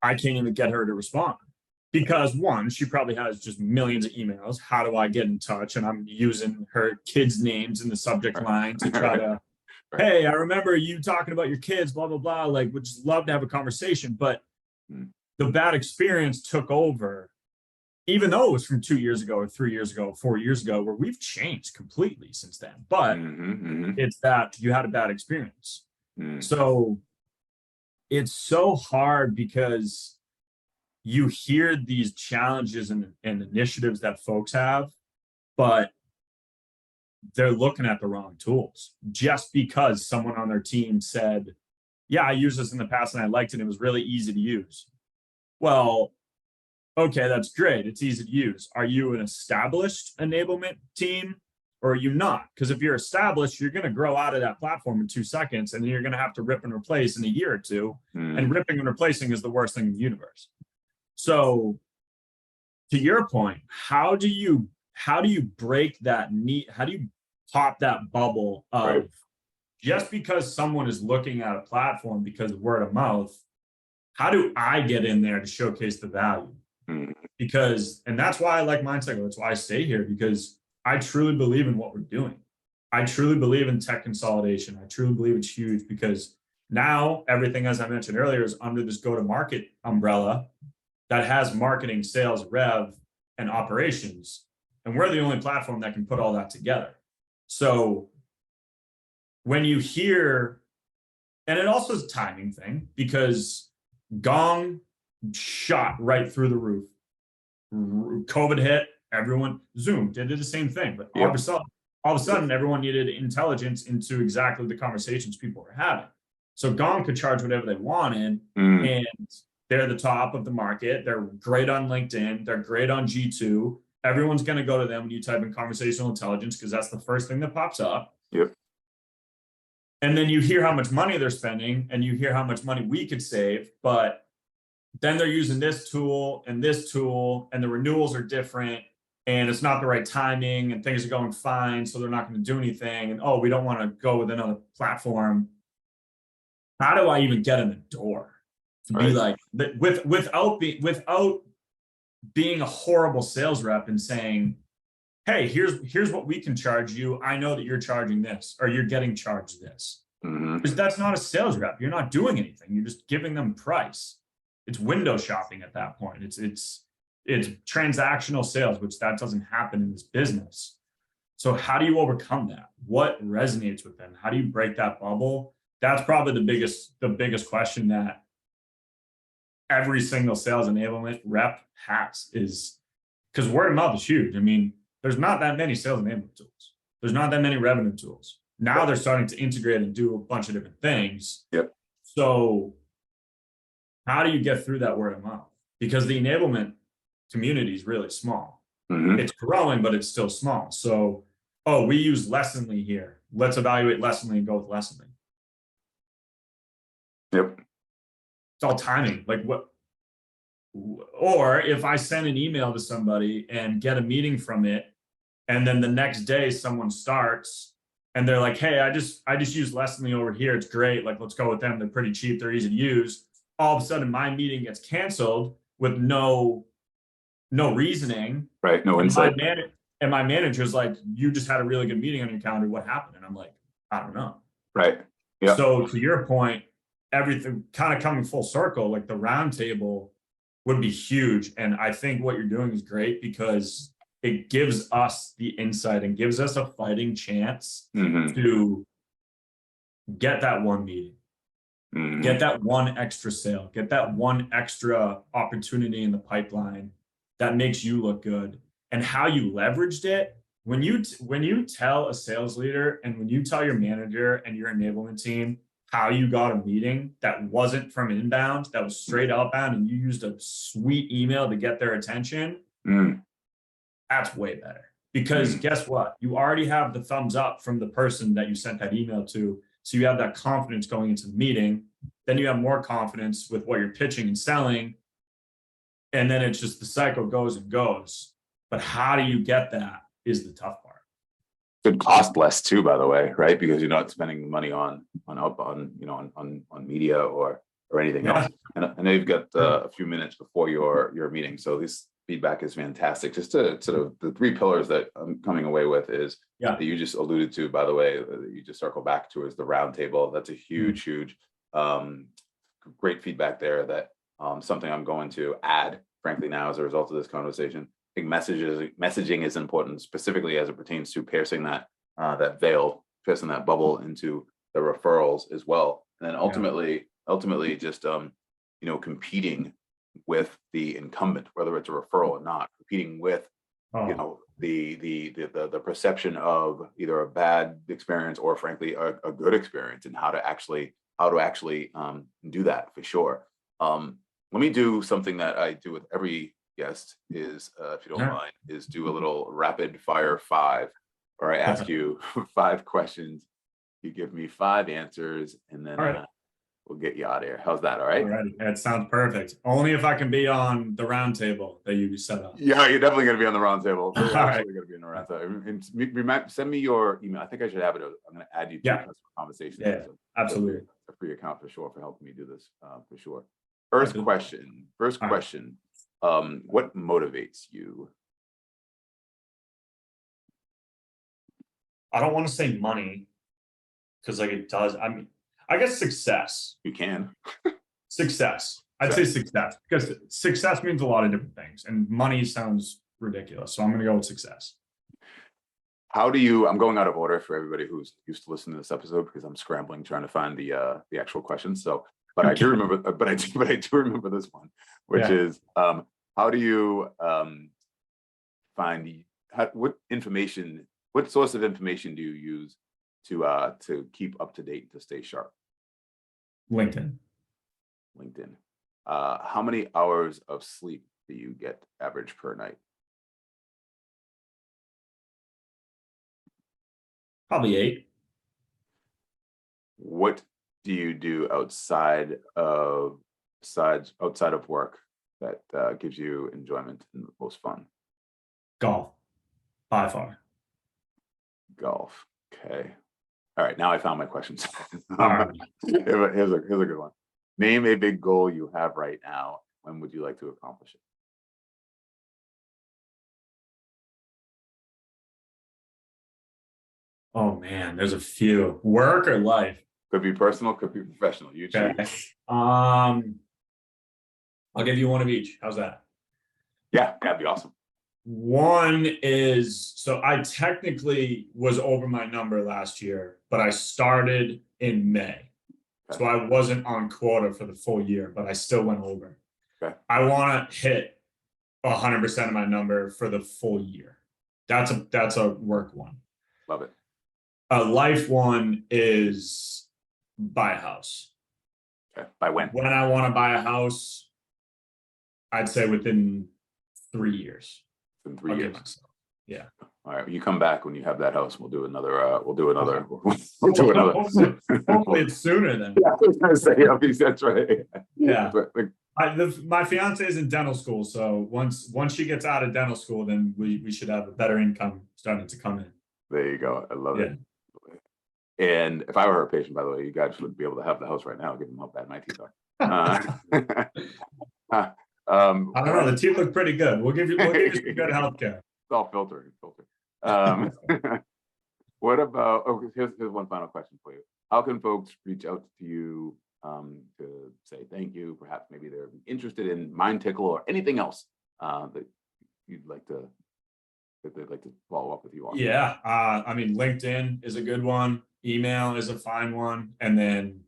I can't even get her to respond because one, she probably has just millions of emails. How do I get in touch? And I'm using her kids' names in the subject line to try to, hey, I remember you talking about your kids, blah, blah, blah. Like, would just love to have a conversation. But the bad experience took over, even though it was from 2 years ago or 3 years ago, 4 years ago, where we've changed completely since then. But it's that you had a bad experience. So it's so hard because you hear these challenges and initiatives that folks have, but they're looking at the wrong tools just because someone on their team said, yeah, I used this in the past and I liked it. It was really easy to use. Well, okay, that's great. It's easy to use. Are you an established enablement team or are you not? Because if you're established, you're going to grow out of that platform in 2 seconds and then you're going to have to rip and replace in a year or two. And ripping and replacing is the worst thing in the universe. So to your point, how do you break that need? How do you pop that bubble of just because someone is looking at a platform because of word of mouth, how do I get in there to showcase the value? Because, and that's why I like Mindcycle. That's why I stay here, because I truly believe in what we're doing. I truly believe in tech consolidation. I truly believe it's huge because now everything, as I mentioned earlier, is under this go-to-market umbrella that has marketing, sales, rev, and operations. And we're the only platform that can put all that together. So when you hear, and it also is a timing thing because Gong shot right through the roof. COVID hit, everyone, Zoom did the same thing, but all of a sudden, everyone needed intelligence into exactly the conversations people were having. So Gong could charge whatever they wanted, and they're the top of the market. They're great on LinkedIn. They're great on G2. Everyone's going to go to them when you type in conversational intelligence because that's the first thing that pops up. And then you hear how much money they're spending and you hear how much money we could save, but then they're using this tool and the renewals are different and it's not the right timing and things are going fine. So they're not going to do anything. And, oh, we don't want to go with another platform. How do I even get in the door to be like, without being a horrible sales rep and saying, hey, here's what we can charge you. I know that you're charging this or you're getting charged this. Because that's not a sales rep. You're not doing anything. You're just giving them price. It's window shopping at that point. It's transactional sales, which that doesn't happen in this business. So how do you overcome that? What resonates with them? How do you break that bubble? That's probably the biggest question that every single sales enablement rep has, is because word of mouth is huge. I mean, there's not that many sales enablement tools. There's not that many revenue tools. Now they're starting to integrate and do a bunch of different things. So how do you get through that word of mouth? Because the enablement community is really small. It's growing, but it's still small. So, oh, we use Lessonly here. Let's evaluate Lessonly and go with Lessonly. It's all timing. Like what? Or if I send an email to somebody and get a meeting from it, and then the next day someone starts and they're like, hey, I just used Lessonly over here. It's great. Like, let's go with them. They're pretty cheap. They're easy to use. All of a sudden my meeting gets canceled with no reasoning. No insight. And my manager's like, you just had a really good meeting on your calendar. What happened? And I'm like, I don't know. So to your point, everything kind of coming full circle, like the roundtable would be huge. And I think what you're doing is great because it gives us the insight and gives us a fighting chance to get that one meeting, get that one extra sale, get that one extra opportunity in the pipeline that makes you look good. And how you leveraged it, when you tell a sales leader and when you tell your manager and your enablement team how you got a meeting that wasn't from inbound, that was straight outbound, and you used a sweet email to get their attention, that's way better. Because guess what? You already have the thumbs up from the person that you sent that email to. So you have that confidence going into the meeting. Then you have more confidence with what you're pitching and selling. And then it's just the cycle goes and goes. But how do you get that is the tough part. Could cost less too, by the way, right? Because you're not spending money on media or anything else. And I know you've got a few minutes before your meeting, so this feedback is fantastic. Just to sort of the three pillars that I'm coming away with is that you just alluded to, by the way, that you just circle back to is the roundtable. That's a huge great feedback there. That something I'm going to add, frankly, now as a result of this conversation. I think messaging is important, specifically as it pertains to piercing that veil, piercing that bubble into the referrals as well, and then ultimately just competing with the incumbent, whether it's a referral or not, competing with the perception of either a bad experience or frankly a good experience, and how to actually do that for sure. Let me do something that I do with every guest is, if you don't mind, is do a little rapid fire 5, where I ask you 5 questions. You give me 5 answers, and then we'll get you out of here. How's that? All right. Alrighty. That sounds perfect. Only if I can be on the round table that you set up. Yeah, you're definitely going to be on the round table. You're absolutely going to be on the round table. And send me your email. I think I should have it. I'm going to add you to the conversation. Yeah, absolutely. A free account for sure, for helping me do this for sure. First question. What motivates you? I don't want to say money because like it does. I mean, I guess success. You can. Success. I'd say success, because success means a lot of different things, and money sounds ridiculous. So I'm going to go with success. How do you? I'm going out of order for everybody who's used to listening to this episode, because I'm scrambling trying to find the actual questions. So, but I do remember. But I do remember this one, which is how do you find what source of information do you use to keep up to date, to stay sharp? LinkedIn. How many hours of sleep do you get average per night? Probably 8. What do you do outside of work that gives you enjoyment and the most fun? Golf. By far. Golf. Okay. All right. Now I found my questions. All right. Here's a good one. Name a big goal you have right now. When would you like to accomplish it? Oh man, there's a few. Work or life? Could be personal, could be professional. You choose. Okay. I'll give you one of each. How's that? Yeah, that'd be awesome. One is, so I technically was over my number last year, but I started in May. Okay. So I wasn't on quota for the full year, but I still went over. Okay. I want to hit 100% of my number for the full year. That's a work one. Love it. A life one is buy a house. Okay. By when? When I want to buy a house, I'd say within 3 years. In 3 years. Yeah. All right. When you come back, when you have that house, we'll do another. Hopefully it's sooner then. Yeah, I was gonna say, that's right. Yeah. My fiance is in dental school, so once she gets out of dental school, then we should have a better income starting to come in. There you go. I love it. And if I were her patient, by the way, you guys would be able to have the house right now. Give them how bad my teeth are. I don't know. The teeth look pretty good. We'll give you some good healthcare. It's all filtered. What about? Oh, here's one final question for you. How can folks reach out to you to say thank you? Perhaps maybe they're interested in Mind Tickle or anything else that you'd like to. That they'd like to follow up with you on? Yeah, I mean, LinkedIn is a good one. Email is a fine one, and then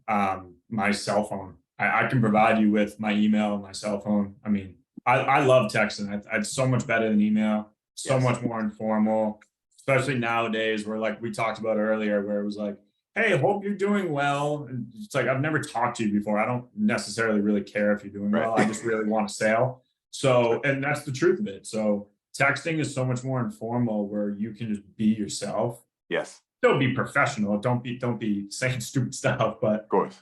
my cell phone. I can provide you with my email and my cell phone. I mean, I love texting. It's so much better than email. So much more informal, especially nowadays, where like we talked about earlier, where it was like, hey, hope you're doing well. And it's like, I've never talked to you before. I don't necessarily really care if you're doing well. I just really want a sale. So, and that's the truth of it. So texting is so much more informal, where you can just be yourself. Yes. Still be professional. Don't be saying stupid stuff. But of course,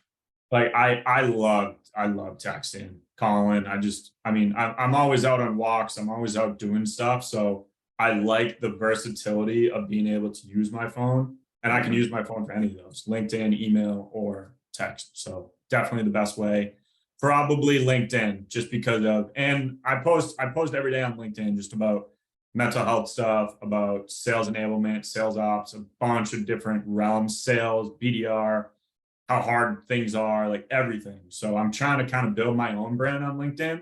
like I love texting, calling. I'm always out on walks. I'm always out doing stuff. So I like the versatility of being able to use my phone, and I can use my phone for any of those: LinkedIn, email, or text. So definitely the best way. Probably LinkedIn, just because of, and I post every day on LinkedIn just about mental health stuff, about sales enablement, sales ops, a bunch of different realms, sales, BDR, how hard things are, like everything. So I'm trying to kind of build my own brand on LinkedIn.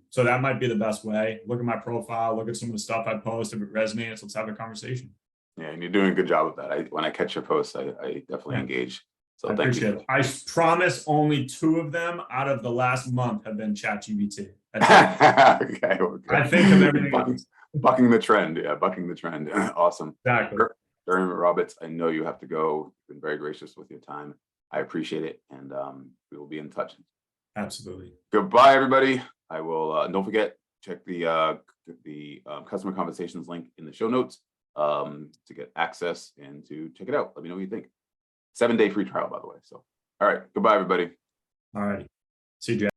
So that might be the best way. Look at my profile, look at some of the stuff I post. If it resonates, let's have a conversation. Yeah, and you're doing a good job of that. When I catch your posts, I definitely engage. So I thank appreciate you. it. I promise only 2 of them out of the last month have been ChatGPT. Okay, well, good. I think of everything bucking, else. bucking the trend. Yeah, bucking the trend. Awesome. Exactly. Jeremy Roberts, I know you have to go. You've been very gracious with your time. I appreciate it, and we will be in touch. Absolutely. Goodbye, everybody. I will. Don't forget, check the customer conversations link in the show notes to get access and to check it out. Let me know what you think. 7-day free trial, by the way. So, all right. Goodbye, everybody. All righty. See you, Jack.